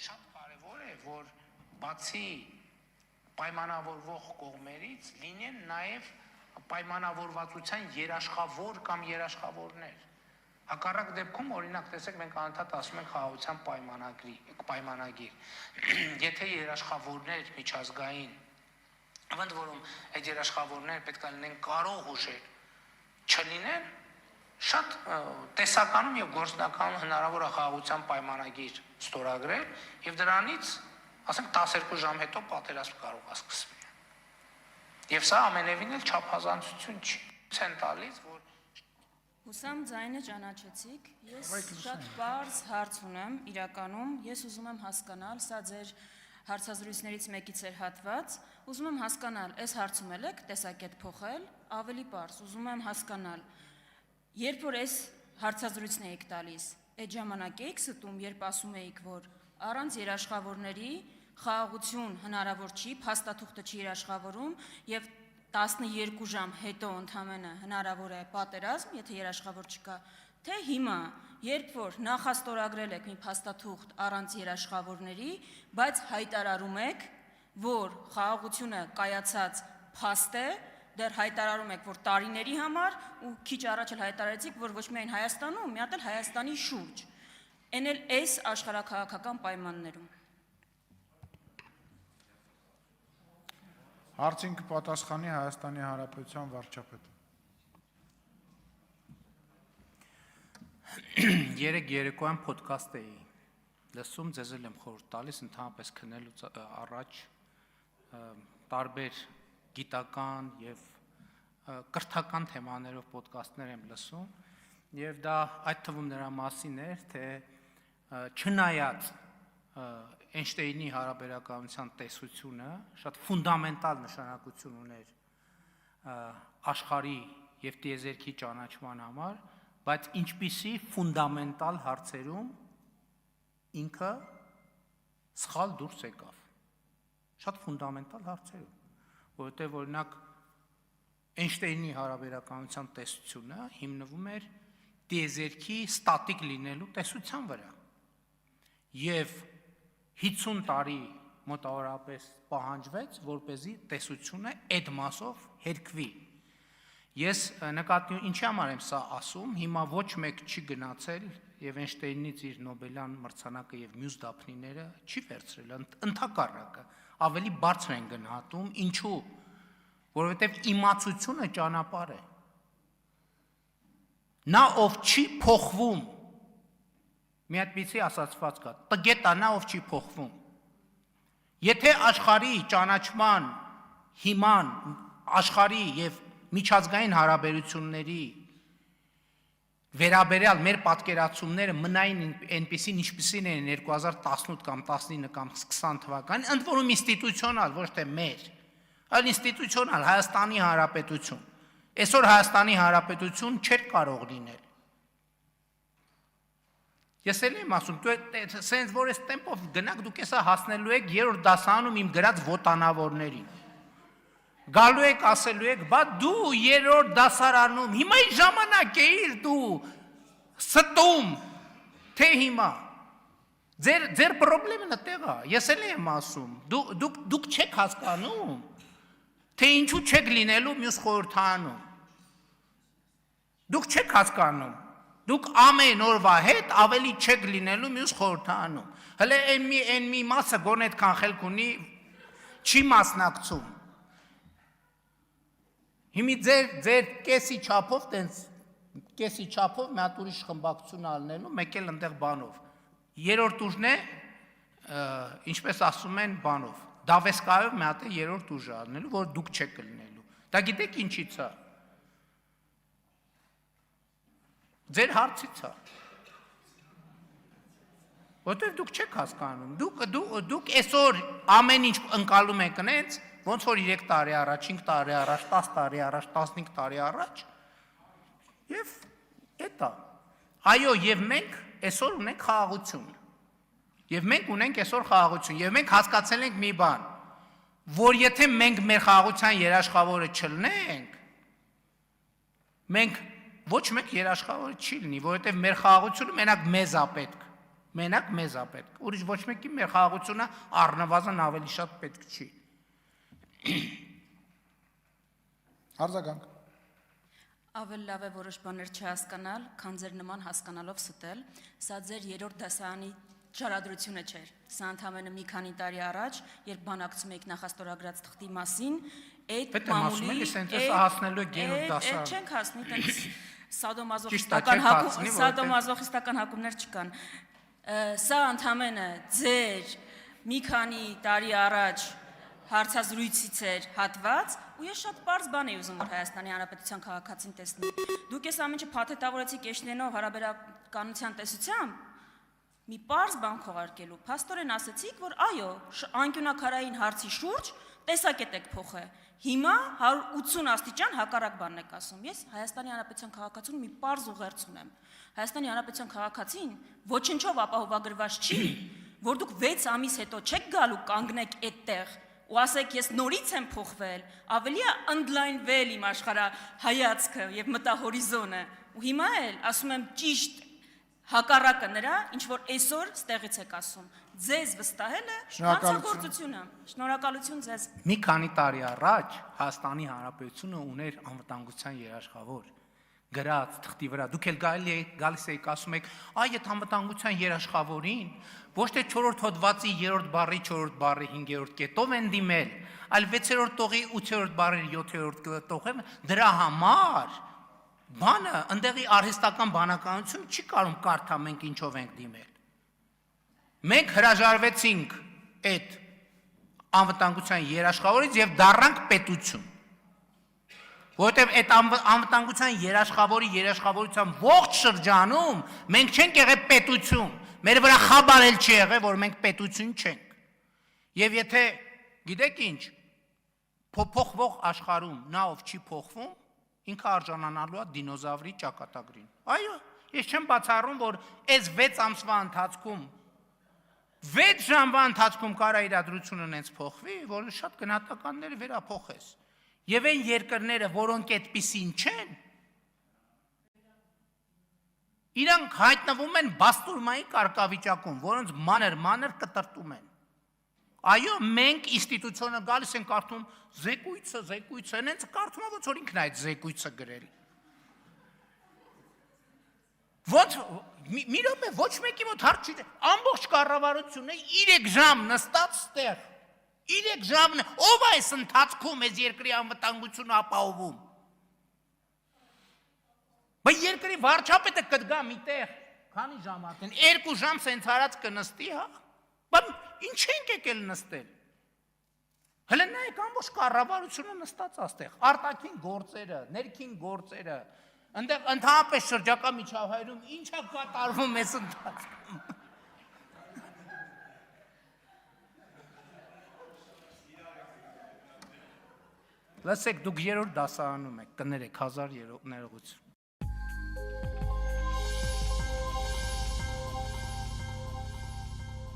Շատ կարևոր է, որ բացի պայմանավորվող կողմերից լինեն նաև պայմանավորվածության երաշխավոր կամ երաշխավորներ։ Հակառակ դեպքում, օրինակ, տեսեք, մենք անընդհատ ասում ենք խաղաղության պայմանագիր։ Եթե երաշխավորներ միջազգային, ընդ որում այդ երաշխավորները պետք է լինեն կարող ուժեր, չլինեն, շատ տեսականում եւ գործնականում հնարավոր է խաղաղության պայմանագիր ստորագրել եւ դրանից, ասենք, 12 ժամ հետո պատերազմ կարող է սկսվել։ Եվ սա ամենևին էլ չափազանցություն չի։ Ցեն տալիս, որ Հուսամ ձայնը ճանաչեցիք, ես շատ պարզ հարց ունեմ, իրականում ես ուզում եմ հասկանալ, սա ձեր հարցազրույցներից մեկից էր հատված, ուզում եմ հասկանալ, այս հարցում եք տեսակետ փոխել, ավելի պարզ, ուզում եմ հասկանալ, երբ որ այս հարցազրույցն էիք տալիս, այդ ժամանակ էիք ստում, երբ ասում էիք, որ առանց երաշխավորների խաղաղություն հնարավոր չի, փաստաթուղթը չի երաշխավորում եւ 12 ժամ հետո ընդամենը հնարավոր է պատերազմ, եթե երաշխավոր չկա, թե հիմա, երբ որ նախաստորագրել եք մի փաստաթուղթ առանց երաշխավորների, բայց հայտարարում եք, որ խաղաղությունը կայացած փաստ է, դեռ հայտարարում եք, որ տարիների համար ու քիչ առաջ էլ հայտարարեցիք, որ ոչ միայն Հայաստանում, մի հատ էլ Հայաստանի շուրջ, այն էլ այս աշխարհաքաղաքական պայմաններում։ Հարցին կպատասխանի Հայաստանի Հանրապետության վարչապետը։ Երեք երեկոյան փոդքաստ էի լսում, ձեզ էլ եմ խորհուրդ տալիս ընդհանրապես քննելուց առաջ տարբեր գիտական եւ կրթական թեմաներով պոդքասթներ եմ լսում եւ դա այդ թվում նրա մասին էր, թե չնայած Էյնշտեյնի հարաբերականության տեսությունը շատ ֆունդամենտալ նշանակություն ուներ աշխարհի եւ տիեզերքի ճանաչման համար, բայց ինչպիսի ֆունդամենտալ հարցերում ինքը սխալ դուրս եկավ։ Շատ ֆունդամենտալ հարցերում, որովհետեւ օրինակ Էյնշտեյնի հարաբերականության տեսությունը հիմնվում էր տիեզերքի ստատիկ լինելու տեսության վրա։ Եվ 50 տարի մոտավորապես պահանջվեց, որպեսզի տեսությունը այդ մասով հերկվի։ Ես նկատի ինչի համար եմ սա ասում, հիմա ոչ մեկ չի գնացել եւ Էյնշտեյնից իր Նոբելյան մրցանակը եւ մյուս դափնիները չի վերցրել, ընդհակառակը, ավելի բարձր են գնահատում, ինչու՞, որովհետեւ իմացությունը ճանապարհ է։ Նա ով չի փոխվում, մի հատպիսի ասացված կա, տգետա նա ով չի փոխվում։ Եթե աշխարհի ճանաչման հիման, աշխարհի եւ միջազգային հարաբերությունների վերաբերյալ մեր պատկերացումները մնային այնպիսին, ինչպիսին են 2018 կամ 19 կամ 20 թվականին, ընդ որում ինստիտուցիոնալ, ոչ թե մեր, այլ ինստիտուցիոնալ Հայաստանի Հանրապետություն։ Այսօր Հայաստանի Հանրապետություն չէր կարող լինել։ Ես էլ եմ ասում, սենց որ այս տեմպով գնաք դուք էսա հասնելու եք 3-րդ դասարանում իմ գրած ոտանավորներին։ Գալու եք, ասելու եք, բա դու 3-րդ դասարանում, հիմա ի ժամանակ էիր դու ստում, թե հիմա։ Ձեր պրոբլեմը նտեղ է, ես էլ եմ ասում, դուք չեք հասկանում, թե ինչու չեք լինելու մյուս խորհրդարանում։ Դուք չեք հասկանում։ Դուք ամեն օրվա հետ ավելի չեք լինելու մյուս խորհրդարանում։ Հələ այն մի մասը գոնե այդքան խելք ունի, չի մասնակցում։ Հիմի ձեր կեսի չափով, կեսի չափով մի հատ ուրիշ խմբակցություն ալնելու, մեկ էլ ընդեղ բանով։ Երրորդ ուժն է, ինչպես ասում են բանով, դավեսկայով մի հատ է երրորդ ուժը ալնելու, որ դուք չեք լինելու։ Դա գիտեք ինչից է։ Ձեր հարցից է։ Որտեղ դուք չեք հասկանում, դուք այսօր ամեն ինչ ընկալում եք նենց, ոնց որ 3 տարի առաջ, 5 տարի առաջ, 10 տարի առաջ, 15 տարի առաջ, եւ էտա։ Այո, եւ մենք այսօր ունենք խաղաղություն։ Եվ մենք ունենք այսօր խաղաղություն, եւ մենք հասկացել ենք մի բան, որ եթե մենք մեր խաղաղության երաշխավորը չլնենք, մենք ոչ մեկ երաշխավոր չի լինի, որովհետև մեր խաղաղությունը մենակ մեզ է պետք։ Մենակ մեզ է պետք։ Ուրիշ ոչ մեկի մեր խաղաղությունը առնվազն ավելի շատ պետք չի։ Արձագանք։ Ավելի լավ է որոշ բաներ չհասկանալ, քան ձեր նման հասկանալով ստել։ Սա ձեր երրորդ դասարանի ճարադրությունը չէր։ Սա ընդամենը մի քանի տարի առաջ, երբ բանակցում եք նախաստորագրած թղթի մասին, այդ Պետք է ասում եք, այսպես հասնելու եք երրորդ դասարան։ Չենք հասնի, տենց հասնի, սադոմազոխիստական հակումներ չկան։ Սա ընդամենը ձեր մի քանի տարի առաջ հարցազրույցից էր հատված, ու ես շատ պարզ բան էի ուզում, որ Հայաստանի Հանրապետության քաղաքացին տեսնի։ Դուք այս ամենը փաթեթավորեցիք Էշլենով հարաբերականության տեսությամբ, մի պարզ բան քողարկելու։ Փաստորեն ասացիք, որ այո, անկյունակարային հարցի շուրջ տեսակետ եք փոխել։ Հիմա 180 աստիճան հակառակ բանն եք ասում։ Ես Հայաստանի Հանրապետության քաղաքացուն մի պարզ ուղերձ ունեմ։ Հայաստանի Հանրապետության քաղաքացին ոչնչով ապահովագրված չի, որ դուք 6 ամիս հետո չեք գալու կանգնեք այդտեղ ու ասեք ես նորից եմ փոխվել, ավելի է ընդլայնվել իմ աշխարհայացքը եւ մտահորիզոնը։ Ու հիմա էլ ասում եմ ճիշտ հակառակը նրա, ինչ որ այսօր ստեղից եք ասում։ Ձեզ վստահելը հանցագործություն է։ Շնորհակալություն ձեզ։ Մի քանի տարի առաջ Հայաստանի Հանրապետությունը ուներ անվտանգության երաշխավոր գրած թղթի վրա։ Դուք էլ գալիս եք ասում եք, այ այդ անվտանգության երաշխավորին ոչ թե 4-րդ հոդվածի 3-րդ բառի 4-րդ բառի 5-րդ կետով են դիմել, այլ 6-րդ տողի 8-րդ բառի 7-րդ տողով դրա համար բանը ընդեղի արհեստական բանականություն չի կարող կարդա մենք ինչով ենք դիմել։ Մենք հրաժարվեցինք այդ անվտանգության երաշխավորից եւ դառնանք պետություն։ Որովհետեւ այդ անվտանգության երաշխավորության ողջ շրջանում մենք չենք եղել պետություն։ Մեր վրա խաբարել չի եղել, որ մենք պետություն չենք։ Եվ եթե գիտեք ինչ, փոխվող աշխարհում նա ով չի փոխվում, ինքը արժանանալու է դինոզավրի ճակատագրին։ Այո, ես չեմ բացառում, որ այս 6 ամսվա ընթացքում 6 ժամվա ընթացքում կարա իրադրությունը նենց փոխվի, որ շատ գնահատականները վերափոխես։ Եվ այն երկրները, որոնք այդպիսին չեն, իրանք հայտնվում են բաստուրմայի կարգավիճակում, որոնց մանր կտրտում են։ Այո, մենք ինստիտուցիոնը գալիս են կարդում զեկույցը, նենց կարդում է, ոնց որ ինքն այդ զեկույցը գրել։ Ոնց մի րոպե ոչ մեկի մոտ հարց չի, ամբողջ կառավարությունը 3 ժամ նստած ստեղ։ 3 ժամն ով է այս ընթացքում այս երկրի անվտանգությունը ապահովում։ Բայց երկրի վարչապետը կդգա միտեղ, քանի ժամ արդեն 2 ժամ սենց արած կնստի, հա։ Բայց ինչ ենք եկել նստել։ Հələ նայեք ամբողջ կառավարությունը նստած աստեղ, արտաքին գործերը, ներքին գործերը, այնտեղ ընդհանրապես շրջակա միջավայրում ինչ է կատարվում այս ընթացքում։ Լսեք, դուք երրորդ դասարանում եք, կներեք 1000 ներողություն։